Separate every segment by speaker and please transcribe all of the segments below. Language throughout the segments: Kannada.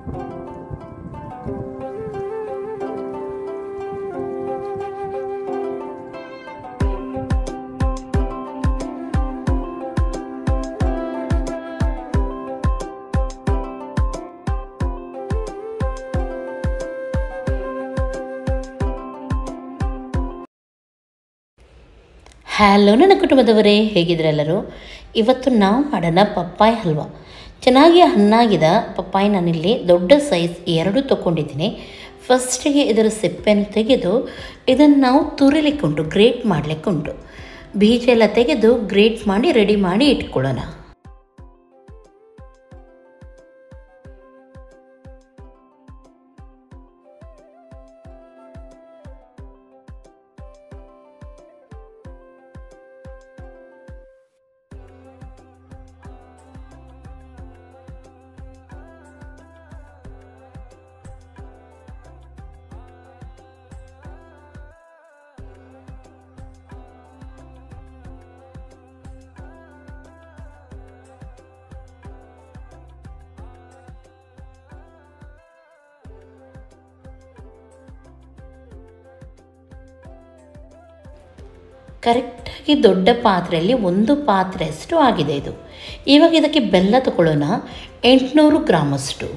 Speaker 1: ಹಲೋ ನನ್ನ ಕುಟುಂಬದವರೇ, ಹೇಗಿದ್ರೆಲ್ಲರೂ? ಇವತ್ತು ನಾವು ಮಾಡೋಣ ಪಪ್ಪಾಯ ಹಲ್ವಾ. ಚೆನ್ನಾಗಿ ಹಣ್ಣಾಗಿದ ಪಪ್ಪಾಯ ನಾನಿಲ್ಲಿ ದೊಡ್ಡ ಸೈಜ್ 2 ತೊಗೊಂಡಿದ್ದೀನಿ. ಫಸ್ಟಿಗೆ ಇದರ ಸಿಪ್ಪೆಯನ್ನು ತೆಗೆದು ಇದನ್ನು ನಾವು ತುರಿಲಿಕ್ಕುಂಟು, ಗ್ರೇಟ್ ಮಾಡಲಿಕ್ಕುಂಟು. ಬೀಜ ಎಲ್ಲ ತೆಗೆದು ಗ್ರೇಟ್ ಮಾಡಿ ರೆಡಿ ಮಾಡಿ ಇಟ್ಕೊಳ್ಳೋಣ. ಕರೆಕ್ಟಾಗಿ ದೊಡ್ಡ ಪಾತ್ರೆಯಲ್ಲಿ 1 ಪಾತ್ರೆಯಷ್ಟು ಆಗಿದೆ ಇದು. ಇವಾಗ ಇದಕ್ಕೆ ಬೆಲ್ಲ ತಗೊಳ್ಳೋಣ, 800 ಗ್ರಾಮಷ್ಟು.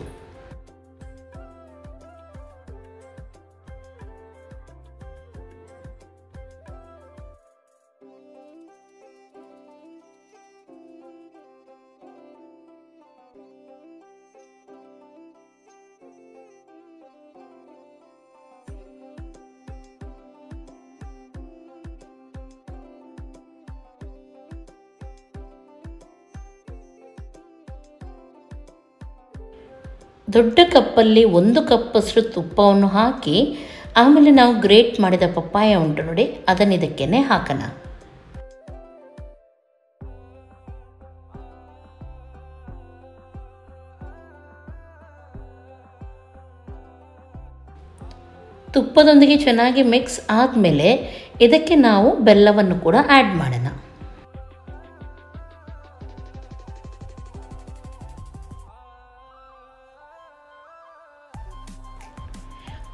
Speaker 1: ದೊಡ್ಡ ಕಪ್ಪಲ್ಲಿ 1 ಕಪ್ಪಷ್ಟು ತುಪ್ಪವನ್ನು ಹಾಕಿ, ಆಮೇಲೆ ನಾವು ಗ್ರೇಟ್ ಮಾಡಿದ ಪಪ್ಪಾಯ ಉಂಟು ನೋಡಿ, ಅದನ್ನು ಇದಕ್ಕೇನೆ ಹಾಕೋಣ. ತುಪ್ಪದೊಂದಿಗೆ ಚೆನ್ನಾಗಿ ಮಿಕ್ಸ್ ಆದಮೇಲೆ ಇದಕ್ಕೆ ನಾವು ಬೆಲ್ಲವನ್ನು ಕೂಡ ಆ್ಯಡ್ ಮಾಡೋಣ.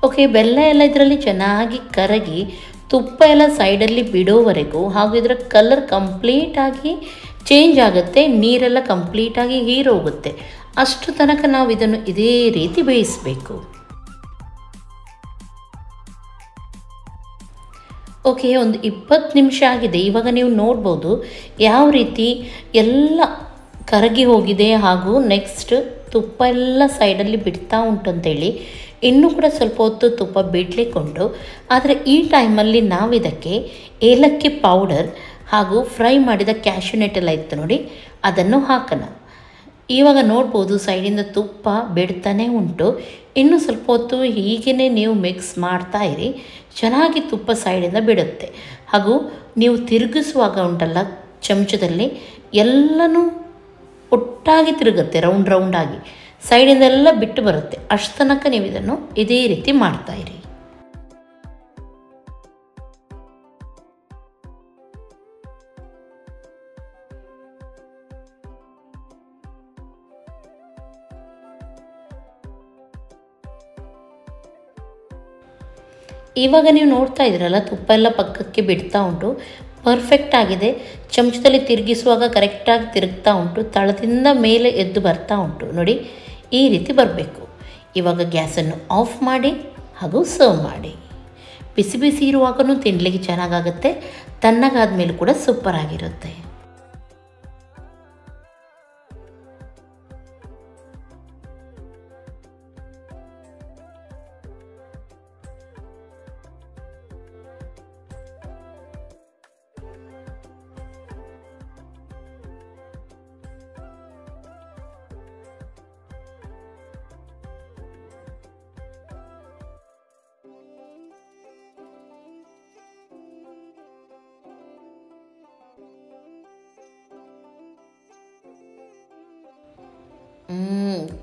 Speaker 1: ಓಕೆ, ಬೆಲ್ಲ ಎಲ್ಲ ಇದರಲ್ಲಿ ಚೆನ್ನಾಗಿ ಕರಗಿ ತುಪ್ಪ ಎಲ್ಲ ಸೈಡಲ್ಲಿ ಬಿಡೋವರೆಗೂ, ಹಾಗೂ ಇದರ ಕಲರ್ ಕಂಪ್ಲೀಟಾಗಿ ಚೇಂಜ್ ಆಗುತ್ತೆ, ನೀರೆಲ್ಲ ಕಂಪ್ಲೀಟಾಗಿ ಹೀರೋಗುತ್ತೆ, ಅಷ್ಟು ತನಕ ನಾವು ಇದನ್ನು ಇದೇ ರೀತಿ ಬೇಯಿಸಬೇಕು. ಓಕೆ, ಒಂದು 20 ನಿಮಿಷ ಆಗಿದೆ. ಇವಾಗ ನೀವು ನೋಡ್ಬೋದು ಯಾವ ರೀತಿ ಎಲ್ಲ ಕರಗಿ ಹೋಗಿದೆ, ಹಾಗೂ ನೆಕ್ಸ್ಟ್ ತುಪ್ಪ ಎಲ್ಲ ಸೈಡಲ್ಲಿ ಬಿಡ್ತಾ ಉಂಟು ಅಂತೇಳಿ. ಇನ್ನೂ ಕೂಡ ಸ್ವಲ್ಪ ಹೊತ್ತು ತುಪ್ಪ ಬಿಡಲಿಕ್ಕುಂಟು. ಆದರೆ ಈ ಟೈಮಲ್ಲಿ ನಾವು ಇದಕ್ಕೆ ಏಲಕ್ಕಿ ಪೌಡರ್ ಹಾಗೂ ಫ್ರೈ ಮಾಡಿದ ಕ್ಯಾಶ್ಯೂನಟ್ ಎಲ್ಲ ಇತ್ತು ನೋಡಿ, ಅದನ್ನು ಹಾಕೋಣ. ಇವಾಗ ನೋಡ್ಬೋದು ಸೈಡಿಂದ ತುಪ್ಪ ಬಿಡ್ತಾನೆ ಉಂಟು. ಇನ್ನೂ ಸ್ವಲ್ಪ ಹೊತ್ತು ಹೀಗೇ ನೀವು ಮಿಕ್ಸ್ ಮಾಡ್ತಾ ಇರಿ, ಚೆನ್ನಾಗಿ ತುಪ್ಪ ಸೈಡಿಂದ ಬಿಡುತ್ತೆ. ಹಾಗೂ ನೀವು ತಿರುಗಿಸುವಾಗ ಉಂಟಲ್ಲ ಚಮಚದಲ್ಲಿ, ಎಲ್ಲನೂ ಒಟ್ಟಾಗಿ ತಿರುಗುತ್ತೆ, ರೌಂಡ್ ರೌಂಡಾಗಿ ಸೈಡಿಂದೆಲ್ಲ ಬಿಟ್ಟು ಬರುತ್ತೆ. ಅಷ್ಟು ತನಕ ನೀವು ಇದನ್ನು ಇದೇ ರೀತಿ ಮಾಡ್ತಾಯಿರಿ. ಇವಾಗ ನೀವು ನೋಡ್ತಾ ಇದ್ದೀರಲ್ಲ, ತುಪ್ಪ ಎಲ್ಲ ಪಕ್ಕಕ್ಕೆ ಬಿಡ್ತಾ ಉಂಟು, ಪರ್ಫೆಕ್ಟ್ ಆಗಿದೆ. ಚಮಚದಲ್ಲಿ ತಿರುಗಿಸುವಾಗ ಕರೆಕ್ಟಾಗಿ ತಿರುಗ್ತಾ ಉಂಟು, ತಳದಿಂದ ಮೇಲೆ ಎದ್ದು ಬರ್ತಾ ಉಂಟು ನೋಡಿ, ಈ ರೀತಿ ಬರಬೇಕು. ಇವಾಗ ಗ್ಯಾಸನ್ನು ಆಫ್ ಮಾಡಿ ಹಾಗೂ ಸರ್ವ್ ಮಾಡಿ. ಬಿಸಿ ಬಿಸಿ ಇರುವಾಗಲೂ ತಿನ್ನಲಿಕ್ಕೆ ಚೆನ್ನಾಗಾಗುತ್ತೆ, ತಣ್ಣಗಾದ ಮೇಲೆ ಕೂಡ ಸೂಪರ್ ಆಗಿರುತ್ತೆ.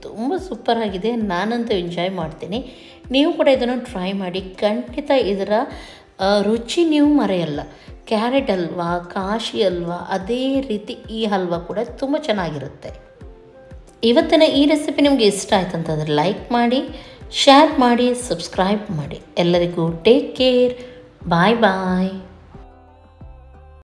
Speaker 1: ತುಂಬ ಸೂಪರಾಗಿದೆ. ನಾನಂತೂ ಎಂಜಾಯ್ ಮಾಡ್ತೀನಿ. ನೀವು ಕೂಡ ಇದನ್ನು ಟ್ರೈ ಮಾಡಿ. ಖಂಡಿತ ಇದರ ರುಚಿ ನೀವು ಮರೆಯಲ್ಲ. ಕ್ಯಾರೆಟ್ ಹಲ್ವಾ, ಕಾಶಿ ಹಲ್ವಾ, ಅದೇ ರೀತಿ ಈ ಹಲ್ವಾ ಕೂಡ ತುಂಬ ಚೆನ್ನಾಗಿರುತ್ತೆ. ಇವತ್ತಿನ ಈ ರೆಸಿಪಿ ನಿಮಗೆ ಇಷ್ಟ ಆಯ್ತು ಅಂತಂದರೆ ಲೈಕ್ ಮಾಡಿ, ಶೇರ್ ಮಾಡಿ, ಸಬ್ಸ್ಕ್ರೈಬ್ ಮಾಡಿ. ಎಲ್ಲರಿಗೂ ಟೇಕ್ ಕೇರ್. ಬಾಯ್ ಬಾಯ್.